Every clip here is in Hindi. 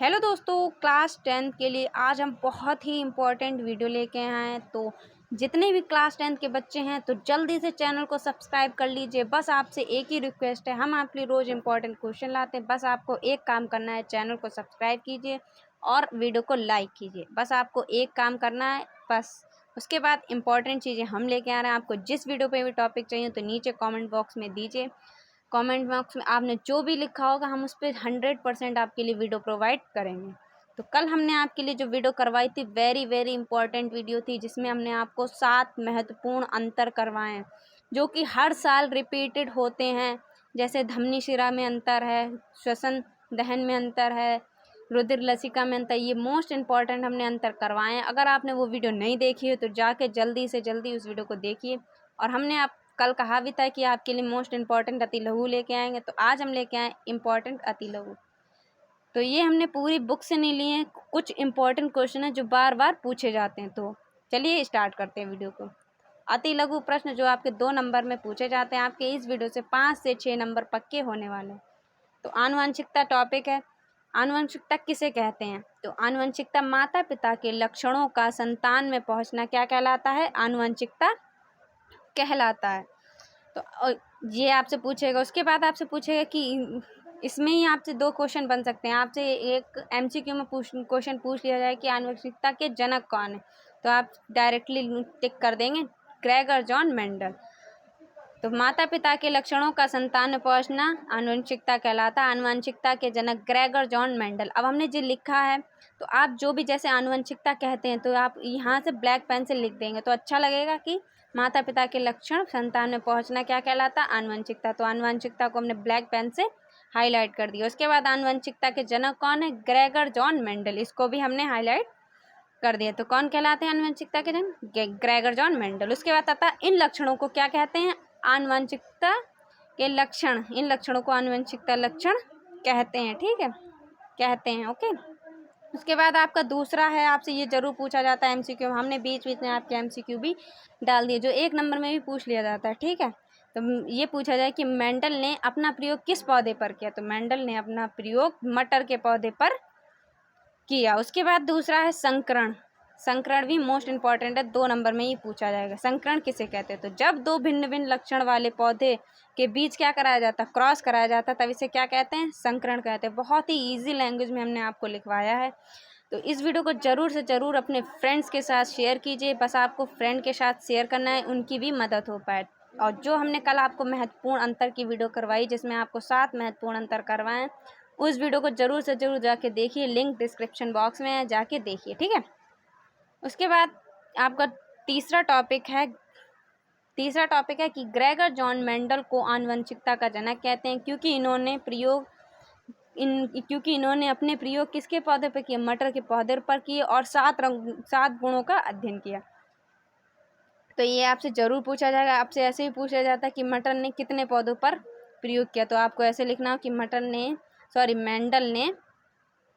हेलो दोस्तों, क्लास 10th के लिए आज हम बहुत ही इम्पोर्टेंट वीडियो लेके आए हैं। तो जितने भी क्लास 10th के बच्चे हैं तो जल्दी से चैनल को सब्सक्राइब कर लीजिए। बस आपसे एक ही रिक्वेस्ट है, हम आपके लिए रोज़ इम्पोर्टेंट क्वेश्चन लाते हैं। बस आपको एक काम करना है, चैनल को सब्सक्राइब कीजिए और वीडियो को लाइक कीजिए। बस आपको एक काम करना है बस। उसके बाद इम्पॉर्टेंट चीज़ें हम लेके आ रहे हैं। आपको जिस वीडियो पे भी टॉपिक चाहिए तो नीचे कमेंट बॉक्स में दीजिए। कमेंट बॉक्स में आपने जो भी लिखा होगा हम उस पर 100% आपके लिए वीडियो प्रोवाइड करेंगे। तो कल हमने आपके लिए जो वीडियो करवाई थी वेरी इंपॉर्टेंट वीडियो थी, जिसमें हमने आपको 7 महत्वपूर्ण अंतर करवाए हैं जो कि हर साल रिपीटेड होते हैं। जैसे धमनी शिरा में अंतर है, श्वसन दहन में अंतर है, रुधिर लसिका में अंतर। ये मोस्ट इम्पॉर्टेंट हमने अंतर करवाए हैं। अगर आपने वो वीडियो नहीं देखी है तो जाके जल्दी से जल्दी उस वीडियो को देखिए। और हमने आप कल कहा भी था कि आपके लिए मोस्ट इम्पॉर्टेंट अति लघु लेके आएंगे, तो आज हम लेके आए इम्पॉर्टेंट अति लघु। तो ये हमने पूरी बुक से नहीं लिए हैं, कुछ इम्पॉर्टेंट क्वेश्चन है जो बार बार पूछे जाते हैं। तो चलिए स्टार्ट करते हैं वीडियो को। अति लघु प्रश्न जो आपके 2 नंबर में पूछे जाते हैं, आपके इस वीडियो से 5 से 6 नंबर पक्के होने वाले हैं। तो आनुवंशिकता टॉपिक है। आनुवंशिकता किसे कहते हैं? तो आनुवंशिकता माता पिता के लक्षणों का संतान में पहुंचना क्या कहलाता है? आनुवंशिकता कहलाता है। तो ये आपसे पूछेगा। उसके बाद आपसे पूछेगा कि इसमें ही आपसे 2 क्वेश्चन बन सकते हैं। आपसे एक एमसीक्यू में क्वेश्चन पूछ लिया जाए कि आनुवंशिकता के जनक कौन है, तो आप डायरेक्टली टिक कर देंगे ग्रेगर जॉन मेंडल। तो माता पिता के लक्षणों का संतान में पहुंचना आनुवंशिकता कहलाता है। आनुवंशिकता के जनक ग्रेगर जॉन मेंडल। अब हमने जो लिखा है तो आप जो भी जैसे आनुवंशिकता कहते हैं तो आप यहाँ से ब्लैक पेन से लिख देंगे तो अच्छा लगेगा कि माता पिता के लक्षण संतान में पहुंचना क्या कहलाता है? आनुवंशिकता। तो आनुवंशिकता को हमने ब्लैक पेन से हाईलाइट कर दिया। उसके बाद आनुवंशिकता के जनक कौन है? Gregor John Mendel. इसको भी हमने हाईलाइट कर दिया। तो कौन कहलाते हैं आनुवंशिकता के जनक? Gregor John Mendel. उसके बाद आता इन लक्षणों को क्या कहते हैं? आनुवंशिकता के लक्षण। इन लक्षणों को आनुवंशिकता लक्षण कहते हैं। ठीक है, कहते हैं। ओके। उसके बाद आपका दूसरा है, आपसे ये जरूर पूछा जाता है एमसीक्यू। हमने बीच बीच में आपके एमसीक्यू भी डाल दिए जो 1 नंबर में भी पूछ लिया जाता है। ठीक है, तो ये पूछा जाए कि मेंडल ने अपना प्रयोग किस पौधे पर किया? तो मेंडल ने अपना प्रयोग मटर के पौधे पर किया। उसके बाद दूसरा है संकरण। संकरण भी मोस्ट इंपॉर्टेंट है, 2 नंबर में ही पूछा जाएगा। संकरण किसे कहते हैं? तो जब 2 भिन्न भिन्न लक्षण वाले पौधे के बीच क्या कराया जाता है? क्रॉस कराया जाता है, तब इसे क्या कहते हैं? संकरण कहते हैं। बहुत ही ईजी लैंग्वेज में हमने आपको लिखवाया है। तो इस वीडियो को ज़रूर से ज़रूर अपने फ्रेंड्स के साथ शेयर कीजिए। बस आपको फ्रेंड के साथ शेयर करना है, उनकी भी मदद हो पाए। और जो हमने कल आपको महत्वपूर्ण अंतर की वीडियो करवाई, जिसमें आपको 7 महत्वपूर्ण अंतर करवाएं, उस वीडियो को ज़रूर से ज़रूर जाके देखिए। लिंक डिस्क्रिप्शन बॉक्स में है, जाके देखिए। ठीक है। उसके बाद आपका तीसरा टॉपिक है कि ग्रेगर जॉन मेंडल को आनुवंशिकता का जनक कहते हैं क्योंकि इन्होंने अपने प्रयोग किसके पौधे पर किए? मटर के पौधे पर किए और 7 गुणों का अध्ययन किया। तो ये आपसे ज़रूर पूछा जाएगा। आपसे ऐसे ही पूछा जाता है कि मटर ने कितने पौधों पर प्रयोग किया? तो आपको ऐसे लिखना हो कि मेंडल ने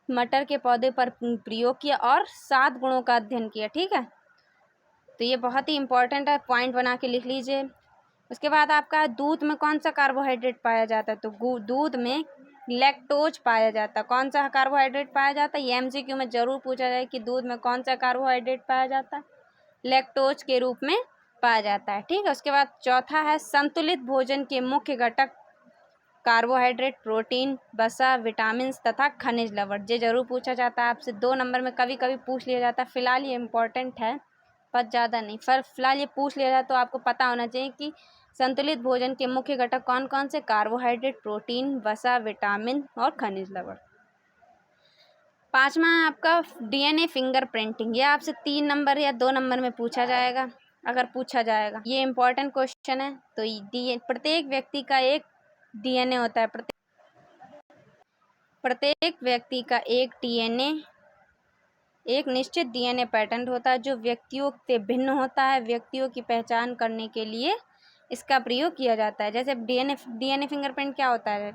मटर के पौधे पर प्रयोग किया और 7 गुणों का अध्ययन किया। ठीक है, तो ये बहुत ही इंपॉर्टेंट है, पॉइंट बना के लिख लीजिए। उसके बाद आपका दूध में कौन सा कार्बोहाइड्रेट पाया जाता है? तो दूध में लैक्टोज पाया जाता है। कौन सा कार्बोहाइड्रेट पाया जाता है? ये एमसीक्यू में जरूर पूछा जाए कि दूध में कौन सा कार्बोहाइड्रेट पाया जाता है? लैक्टोज के रूप में पाया जाता है। ठीक है। उसके बाद चौथा है संतुलित भोजन के मुख्य घटक कार्बोहाइड्रेट, प्रोटीन, वसा, विटामिन तथा खनिज लवण। ये जरूर पूछा जाता है आपसे 2 नंबर में, कभी कभी पूछ लिया जाता है। फिलहाल ये इम्पोर्टेंट है पर ज़्यादा नहीं। फिलहाल ये पूछ लिया जाए तो आपको पता होना चाहिए कि संतुलित भोजन के मुख्य घटक कौन कौन से? कार्बोहाइड्रेट, प्रोटीन, वसा, विटामिन और खनिज लवण। 5वां है आपका डीएनए फिंगर प्रिंटिंग। ये आपसे 3 नंबर या 2 नंबर में पूछा जाएगा, अगर पूछा जाएगा। ये इंपॉर्टेंट क्वेश्चन है। तो प्रत्येक व्यक्ति का एक डीएनए होता है। प्रत्येक व्यक्ति का एक डीएनए, एक निश्चित डीएनए पैटर्न होता है जो व्यक्तियों से भिन्न होता है। व्यक्तियों की पहचान करने के लिए इसका प्रयोग किया जाता है। जैसे डीएनए फिंगरप्रिंट क्या होता है?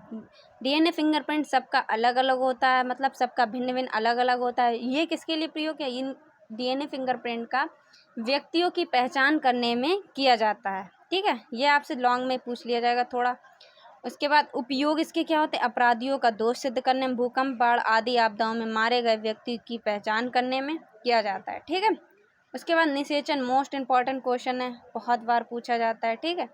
डीएनए फिंगरप्रिंट सबका अलग अलग होता है, मतलब सबका भिन्न भिन्न अलग अलग होता है। ये किसके लिए प्रयोग किया? इन डीएनए फिंगरप्रिंट का व्यक्तियों की पहचान करने में किया जाता है। ठीक है, ये आपसे लॉन्ग में पूछ लिया जाएगा थोड़ा। उसके बाद उपयोग इसके क्या होते हैं, अपराधियों का दोष सिद्ध करने में, भूकंप, बाढ़ आदि आपदाओं में मारे गए व्यक्ति की पहचान करने में किया जाता है। ठीक है, उसके बाद निषेचन मोस्ट इम्पॉर्टेंट क्वेश्चन है, बहुत बार पूछा जाता है। ठीक है,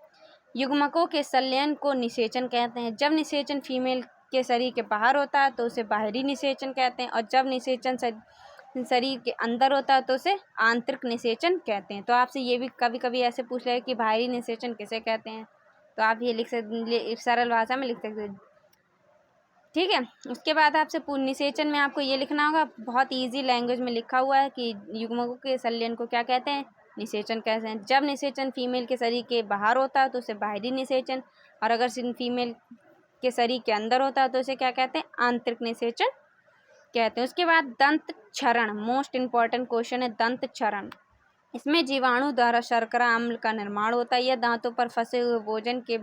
युग्मकों के संलयन को निषेचन कहते हैं। जब निषेचन फीमेल के शरीर के बाहर होता है तो उसे बाहरी निषेचन कहते हैं, और जब निषेचन शरीर के अंदर होता है तो उसे आंतरिक निषेचन कहते हैं। तो आपसे ये भी कभी कभी ऐसे पूछ रहे कि बाहरी निषेचन किसे कहते हैं, तो आप ये लिख सकते, सरल भाषा में लिख सकते हैं। ठीक है, उसके बाद आपसे निषेचन में आपको ये लिखना होगा, बहुत इजी लैंग्वेज में लिखा हुआ है कि युग्मकों के संलयन को क्या कहते हैं, निषेचन कहते हैं। जब निषेचन फीमेल के शरीर के बाहर होता है तो उसे बाहरी निषेचन, और अगर फीमेल के शरीर के अंदर होता है तो उसे क्या कहते हैं, आंतरिक निषेचन कहते हैं। उसके बाद दंत क्षरण मोस्ट इम्पॉर्टेंट क्वेश्चन है, दंत क्षरण। इसमें जीवाणु द्वारा शर्करा अम्ल का निर्माण होता है। यह दांतों पर फंसे हुए भोजन के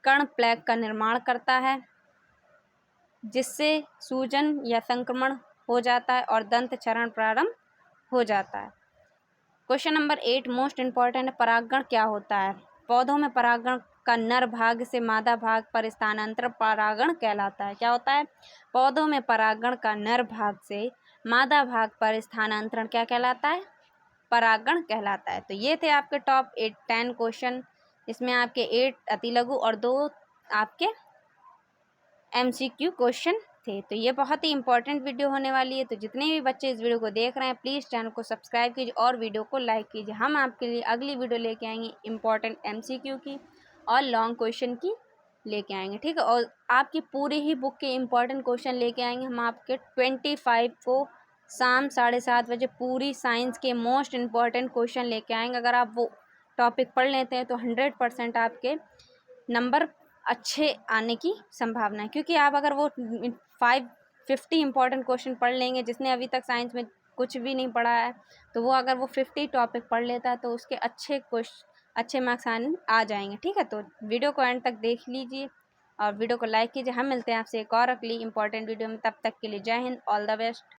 कण प्लेग का निर्माण करता है, जिससे सूजन या संक्रमण हो जाता है और दंत क्षरण प्रारंभ हो जाता है। क्वेश्चन नंबर 8 मोस्ट इम्पॉर्टेंट है, परागण क्या होता है। पौधों में परागण का नर भाग से मादा भाग पर स्थानांतरण परागण कहलाता है। क्या होता है, पौधों में परागण का नर भाग से मादा भाग पर स्थानांतरण क्या कहलाता है, परागण कहलाता है। तो ये थे आपके टॉप 10 क्वेश्चन। इसमें आपके 8 अति लघु और 2 आपके MCQ क्वेश्चन थे। तो ये बहुत ही इंपॉर्टेंट वीडियो होने वाली है। तो जितने भी बच्चे इस वीडियो को देख रहे हैं प्लीज़ चैनल को सब्सक्राइब कीजिए और वीडियो को लाइक कीजिए। हम आपके लिए अगली वीडियो लेके आएंगे इंपॉर्टेंट MCQ की और लॉन्ग क्वेश्चन की लेके आएंगे। ठीक है, और आपकी पूरी ही बुक के इंपॉर्टेंट क्वेश्चन लेके आएंगे हम आपके 25 को शाम 7:30 बजे पूरी साइंस के मोस्ट इम्पॉर्टेंट क्वेश्चन लेके आएंगे। अगर आप वो टॉपिक पढ़ लेते हैं तो 100% आपके नंबर अच्छे आने की संभावना है, क्योंकि आप अगर वो 50 इंपॉर्टेंट क्वेश्चन पढ़ लेंगे, जिसने अभी तक साइंस में कुछ भी नहीं पढ़ा है, तो वो अगर वो 50 टॉपिक पढ़ लेता है तो उसके अच्छे मार्क्स आ जाएंगे। ठीक है, तो वीडियो को एंड तक देख लीजिए और वीडियो को लाइक कीजिए। हम मिलते हैं आपसे एक और अगली इंपॉर्टेंट वीडियो में, तब तक के लिए जय हिंद, ऑल द बेस्ट।